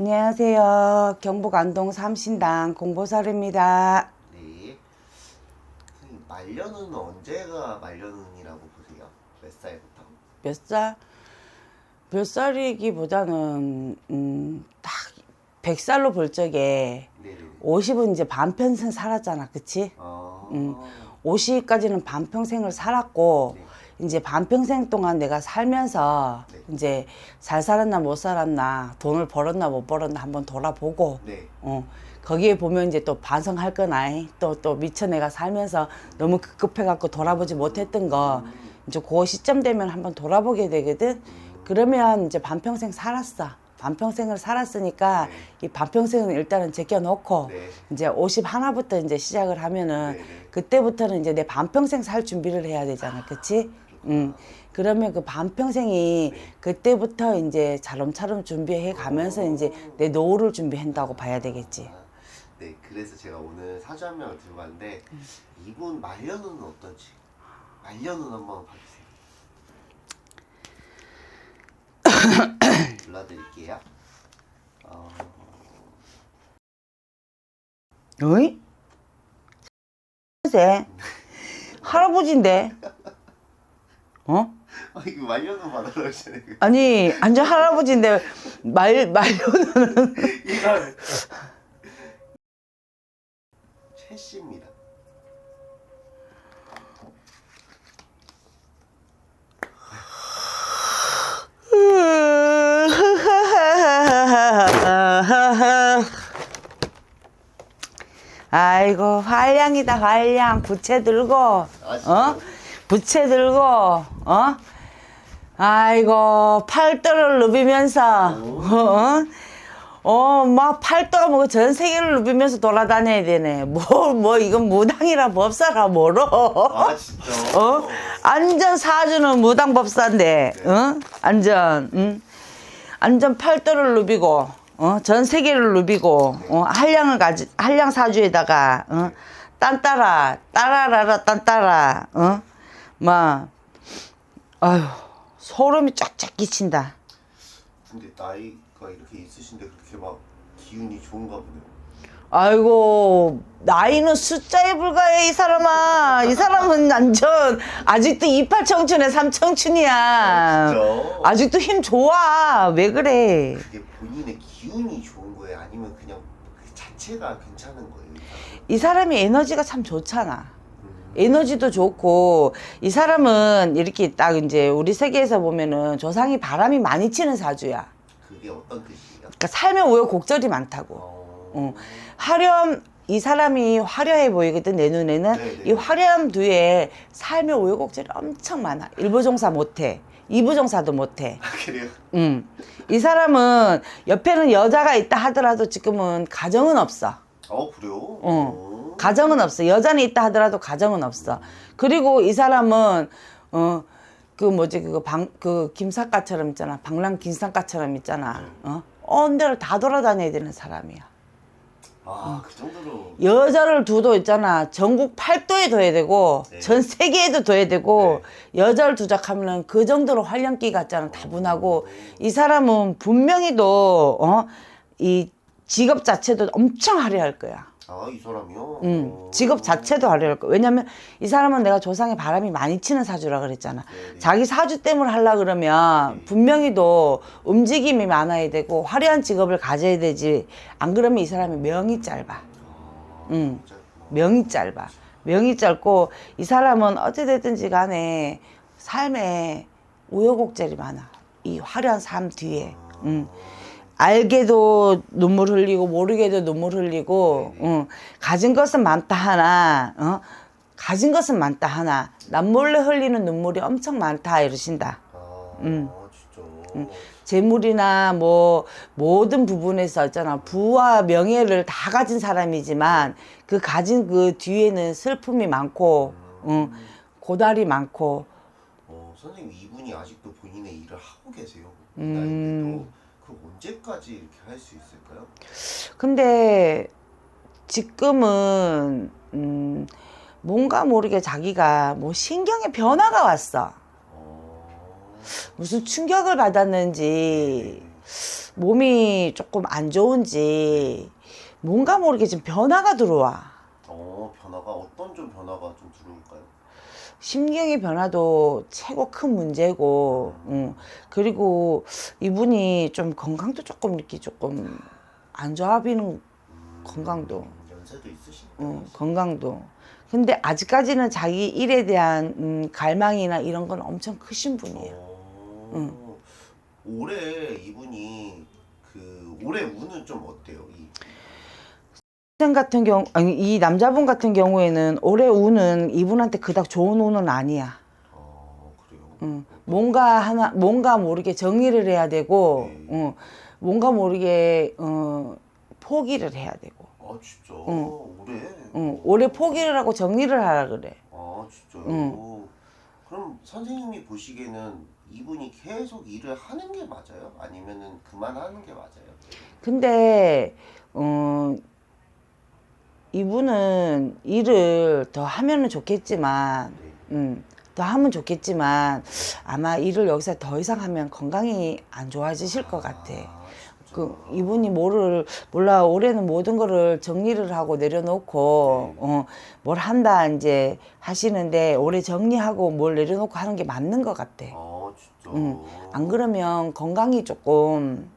안녕하세요. 경북 안동 삼신당 공보살입니다. 네. 선생님, 말년은 언제가 말년이라고 보세요? 몇 살부터? 몇 살? 몇 살이기보다는 딱 100살로 볼 적에 네네. 50은 이제 반평생 살았잖아. 그치? 50까지는 반평생을 살았고 네. 이제 반평생 동안 내가 살면서 네. 이제 잘 살았나 못 살았나 돈을 벌었나 못 벌었나 한번 돌아보고 네. 거기에 보면 이제 또 반성할 거나 또 미처 내가 살면서 너무 급급해갖고 돌아보지 못했던 거 이제 그 시점 되면 한번 돌아보게 되거든. 그러면 이제 반평생 살았어. 반평생을 살았으니까 네. 이 반평생은 일단은 제껴놓고 네. 이제 51부터 이제 시작을 하면은 네. 그때부터는 이제 내 반평생 살 준비를 해야 되잖아. 그치? 그러면 그 반평생이 그때부터 이제 차름차름 준비해 가면서 이제 내 노후를 준비한다고 봐야 되겠지. 네, 그래서 제가 오늘 사주 한 명을 들고 왔는데 이분 말년은 어떤지 말년은 한번 봐주세요. 불러드릴게요. 어이? 세 할아버지인데? 어? 이거 말년은 받으라고 했잖아요. 아니 완전 할아버지인데 말로는 이건 최 씨입니다. 아이고 활량이다 활량. 부채 들고 부채 들고 아이고 팔도를 누비면서 막 팔도가 뭐 전 세계를 누비면서 돌아다녀야 되네. 뭐 이건 무당이라 법사라 뭐로. 아 진짜? 안전 사주는 무당 법사인데, 안전, 안전 팔도를 누비고, 전 세계를 누비고, 한량 사주에다가, 딴따라, 따라라라, 딴따라, 아휴, 소름이 쫙쫙 끼친다. 근데 나이가 이렇게 있으신데 그렇게 막 기운이 좋은가 보네요. 아이고, 나이는 숫자에 불과해, 이 사람아. 이 사람은 완전, 아직도 28 청춘에 3 청춘이야. 진짜? 아직도 힘 좋아. 왜 그래? 그게 본인의 기운이 좋은 거예요? 아니면 그냥 그 자체가 괜찮은 거예요? 이 사람이 에너지가 참 좋잖아. 에너지도 좋고, 이 사람은 이렇게 딱 이제 우리 세계에서 보면은 조상이 바람이 많이 치는 사주야. 그게 어떤 뜻이에요? 그러니까 삶의 우여곡절이 많다고. 이 사람이 화려해 보이거든, 내 눈에는. 네네. 이 화려함 뒤에 삶의 우여곡절이 엄청 많아. 1부 종사 못해. 2부 종사도 못해. 아, 그래요? 이 사람은 옆에는 여자가 있다 하더라도 지금은 가정은 없어. 그래요? 가정은 없어. 여자는 있다 하더라도 가정은 없어. 그리고 이 사람은, 그 김삿갓처럼 있잖아. 방랑 김삿갓처럼 있잖아. 온 데를 다 돌아다녀야 되는 사람이야. 그 정도로. 여자를 두도 있잖아. 전국 8도에 둬야 되고, 네. 전 세계에도 둬야 되고, 여자를 두작하면 그 정도로 활량기 같잖아. 다분하고. 이 사람은 분명히도, 이 직업 자체도 엄청 화려할 거야. 이 사람이요? 직업 자체도 화려할 거야. 왜냐면 이 사람은 내가 조상에 바람이 많이 치는 사주라 그랬잖아. 네네. 자기 사주 때문에 하려 그러면 분명히도 움직임이 많아야 되고 화려한 직업을 가져야 되지. 안 그러면 이 사람이 명이 짧아. 명이 짧아. 명이 짧고 이 사람은 어찌됐든지 간에 삶에 우여곡절이 많아. 이 화려한 삶 뒤에. 알게도 눈물 흘리고 모르게도 눈물 흘리고 가진 것은 많다 하나 가진 것은 많다 하나 남몰래 흘리는 눈물이 엄청 많다 이러신다. 진짜. 재물이나 뭐 모든 부분에서 있잖아. 부와 명예를 다 가진 사람이지만 그 가진 그 뒤에는 슬픔이 많고 고달이 많고. 선생님, 이분이 아직도 본인의 일을 하고 계세요. 나이도 그 언제까지 이렇게 할 수 있을까요? 근데 지금은 뭔가 모르게 자기가 뭐 신경의 변화가 왔어. 무슨 충격을 받았는지 몸이 조금 안 좋은지 뭔가 모르게 지금 변화가 들어와. 변화가 어떤 좀 변화가 좀 들어올까요? 심경의 변화도 최고 큰 문제고, 그리고 이분이 좀 건강도 조금 이렇게 조금 안 좋아 보이는 건강도, 연세도 있으시니까. 건강도. 근데 아직까지는 자기 일에 대한 갈망이나 이런 건 엄청 크신 분이에요. 올해 이분이 올해 운은 좀 어때요? 학생 같은 경우, 아니, 이 남자분 같은 경우에는 올해 운은 이분한테 그닥 좋은 운은 아니야. 그래요? 뭔가 모르게 정리를 해야 되고, 네. 뭔가 모르게, 포기를 해야 되고. 진짜? 올해? 올해 포기를 하고 정리를 하라 그래. 진짜요? 그럼 선생님이 보시기에는 이분이 계속 일을 하는 게 맞아요? 아니면은 그만하는 게 맞아요? 근데, 이분은 일을 더 하면은 좋겠지만, 더 하면 좋겠지만, 아마 일을 여기서 더 이상 하면 건강이 안 좋아지실 것 같아. 이분이 몰라, 올해는 모든 거를 정리를 하고 내려놓고, 뭘 한다, 이제 하시는데, 올해 정리하고 뭘 내려놓고 하는 게 맞는 것 같아. 진짜? 안 그러면 건강이 조금,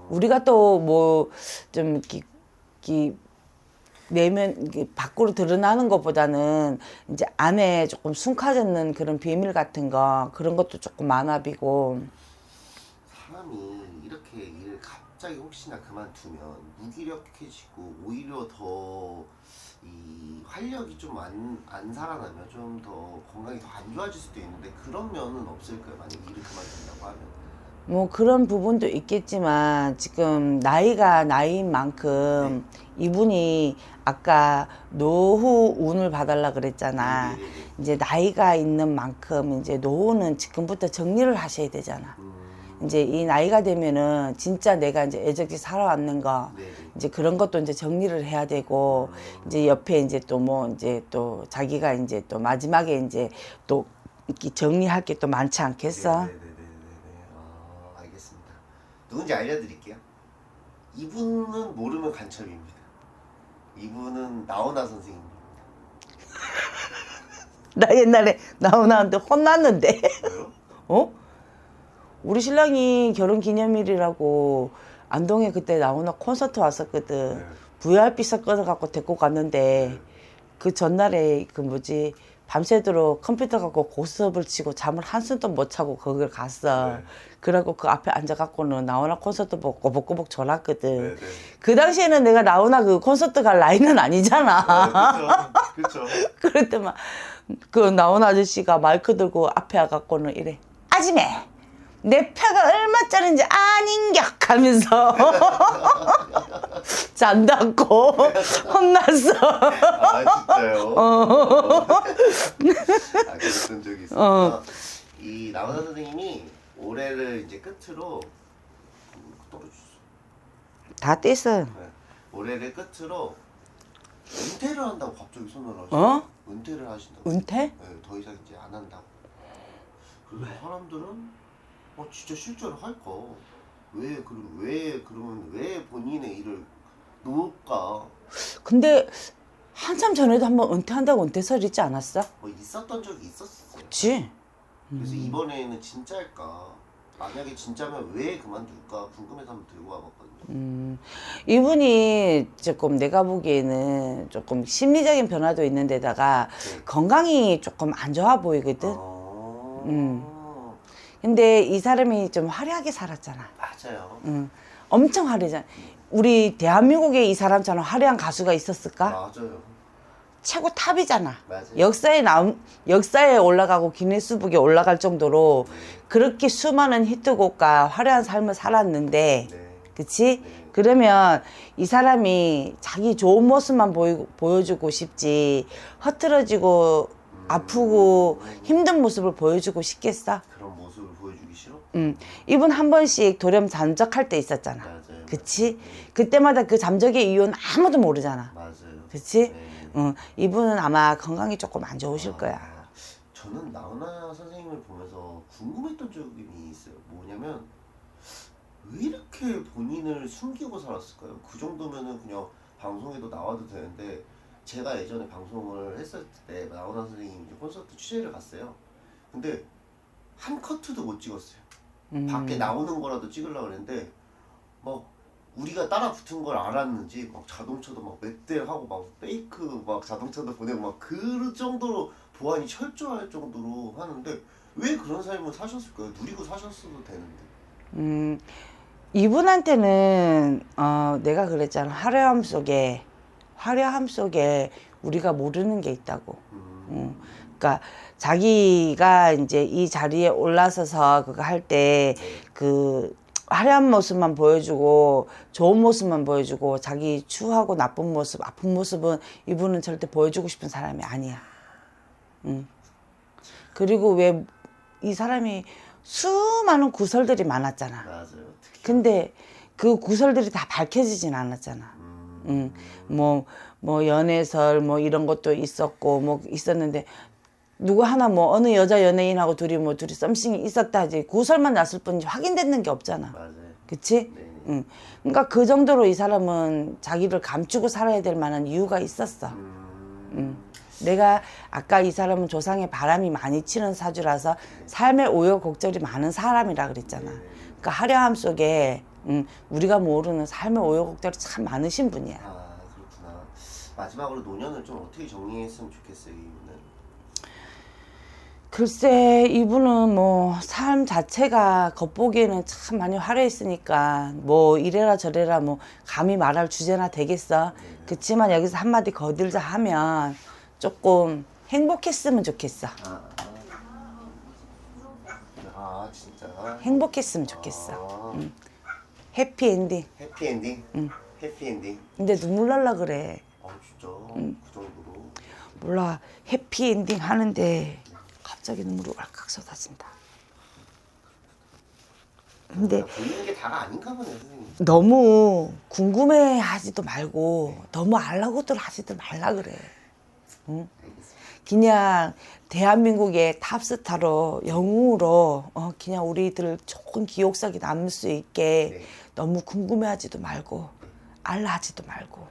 우리가 또 뭐, 좀, 내면 밖으로 드러나는 것보다는 이제 안에 조금 숨가졌는 그런 비밀 같은 거 그런 것도 조금 많아 비고 사람이 이렇게 일을 갑자기 혹시나 그만두면 무기력해지고 오히려 더 이 활력이 좀 안 살아나면 좀 더 건강이 더 안 좋아질 수도 있는데 그런 면은 없을까요? 만약에 일을 그만둔다고 하면. 뭐 그런 부분도 있겠지만 지금 나이가 나이인 만큼 이분이 아까 노후 운을 봐달라 그랬잖아. 네네네네. 이제 나이가 있는 만큼 이제 노후는 지금부터 정리를 하셔야 되잖아. 이제 이 나이가 되면은 진짜 내가 이제 애적이 살아왔는 거 네네. 이제 그런 것도 이제 정리를 해야 되고 이제 옆에 이제 또 뭐 이제 또 자기가 이제 또 마지막에 이제 또 이렇게 정리할 게 또 많지 않겠어? 네네네네네. 알겠습니다. 누군지 알려드릴게요. 이분은 모르면 간첩입니다. 이분은 나훈아 선생님입니다. 나 옛날에 나훈아한테 혼났는데 왜요? 어? 우리 신랑이 결혼 기념일이라고 안동에 그때 나훈아 콘서트 왔었거든. 네. VIP 사건을 갖고 데리고 갔는데 그 전날에 그 뭐지 밤새도록 컴퓨터 갖고 고스톱을 치고 잠을 한숨도 못 자고 거길 갔어. 네. 그러고 그 앞에 앉아갖고는 나훈아 콘서트 보고 꼬복꼬복 졸았거든. 네. 그 당시에는 내가 나훈아 그 콘서트 갈 나이는 아니잖아. 그렇죠. 그럴 때만 그 나훈아 아저씨가 마이크 들고 앞에 와갖고는 이래. 아지매 내 표가 얼마짜린지 아닌격 하면서 잔다고 혼났어. 진짜요? 그랬던 적이 있어요. 이 나훈아 선생님이 올해를 이제 끝으로 떨어주셨어. 다 뗐어. 네. 올해를 끝으로 은퇴를 한다고 갑자기 선언을 하셨어요. 은퇴를 하신다고. 은퇴? 네, 더 이상 이제 안 한다고. 그래서 사람들은 진짜 실제로 할까? 그러면 왜 본인의 일을 놓을까? 근데 한참 전에도 한번 은퇴한다고 은퇴설 있지 않았어? 있었던 적이 있었어요. 그치? 그래서 이번에는 진짜일까? 만약에 진짜면 왜 그만둘까 궁금해서 한번 들고 와봤거든요. 이분이 조금 내가 보기에는 조금 심리적인 변화도 있는 데다가 네. 건강이 조금 안 좋아 보이거든? 아, 근데 이 사람이 좀 화려하게 살았잖아. 맞아요. 엄청 화려하잖아. 우리 대한민국에 이 사람처럼 화려한 가수가 있었을까? 맞아요. 최고 탑이잖아. 맞아요. 역사에 올라가고 기네스북에 올라갈 정도로 그렇게 수많은 히트곡과 화려한 삶을 살았는데, 네. 그치? 네. 그러면 이 사람이 자기 좋은 모습만 보여주고 싶지, 흐트러지고 아프고 힘든 모습을 보여주고 싶겠어? 그런 모습을 보여주기 싫어? 이분 한 번씩 돌연잠적할 때 있었잖아. 맞아요. 그치? 그때마다 그 잠적의 이유는 아무도 모르잖아. 맞아요. 그치? 네. 이분은 아마 건강이 조금 안 좋으실 거야. 저는 나훈아 선생님을 보면서 궁금했던 점이 있어요. 뭐냐면 왜 이렇게 본인을 숨기고 살았을까요? 그 정도면은 그냥 방송에도 나와도 되는데 제가 예전에 방송을 했을 때 나훈아 선생님 이제 콘서트 취재를 갔어요. 근데 한 커트도 못 찍었어요. 밖에 나오는 거라도 찍으려고 했는데 막 우리가 따라 붙은 걸 알았는지 막 자동차도 막 몇 대 하고 막 페이크 막 자동차도 보내고 막 그 정도로 보안이 철저할 정도로 하는데 왜 그런 삶을 사셨을까요? 누리고 사셨어도 되는데. 이분한테는 내가 그랬잖아. 화려함 속에 우리가 모르는 게 있다고. 그러니까 자기가 이제 이 자리에 올라서서 그거 할 때 그 화려한 모습만 보여주고 좋은 모습만 보여주고 자기 추하고 나쁜 모습, 아픈 모습은 이분은 절대 보여주고 싶은 사람이 아니야. 그리고 왜 이 사람이 수많은 구설들이 많았잖아. 맞아요. 특히. 근데 그 구설들이 다 밝혀지진 않았잖아. 뭐 연애설 뭐 이런 것도 있었고 뭐 있었는데 누구 하나 뭐 어느 여자 연예인하고 둘이 썸씽이 있었다 하지 구설만 났을 뿐이지 확인되는 게 없잖아. 맞아요. 그치? 네. 그러니까 그 정도로 이 사람은 자기를 감추고 살아야 될 만한 이유가 있었어. 내가 아까 이 사람은 조상의 바람이 많이 치는 사주라서 삶의 우여곡절이 많은 사람이라 그랬잖아. 그러니까 화려함 속에 우리가 모르는 삶의 우여곡절이 참 많으신 분이야. 아 그렇구나. 마지막으로 노년을 좀 어떻게 정리했으면 좋겠어요, 이분은. 글쎄 이분은 뭐 삶 자체가 겉보기에는 참 많이 화려했으니까 뭐 이래라 저래라 뭐 감히 말할 주제나 되겠어. 그치만 여기서 한마디 거들자 하면 조금 행복했으면 좋겠어. 진짜. 행복했으면 좋겠어. 아, 해피엔딩. 해피엔딩. 해피엔딩. 근데 눈물 날라 그래. 진짜 그 정도로. 몰라 해피엔딩 하는데 갑자기 눈물이 왈칵 쏟아진다. 근데 보이는 게 다가 아닌가 보네, 선생님. 너무 궁금해하지도 말고 너무 알라고들 하지도 말라 그래. 응? 그냥 대한민국의 탑스타로 영웅으로 그냥 우리들 좋은 기억상이 남을 수 있게 네. 너무 궁금해하지도 말고 알라 하지도 말고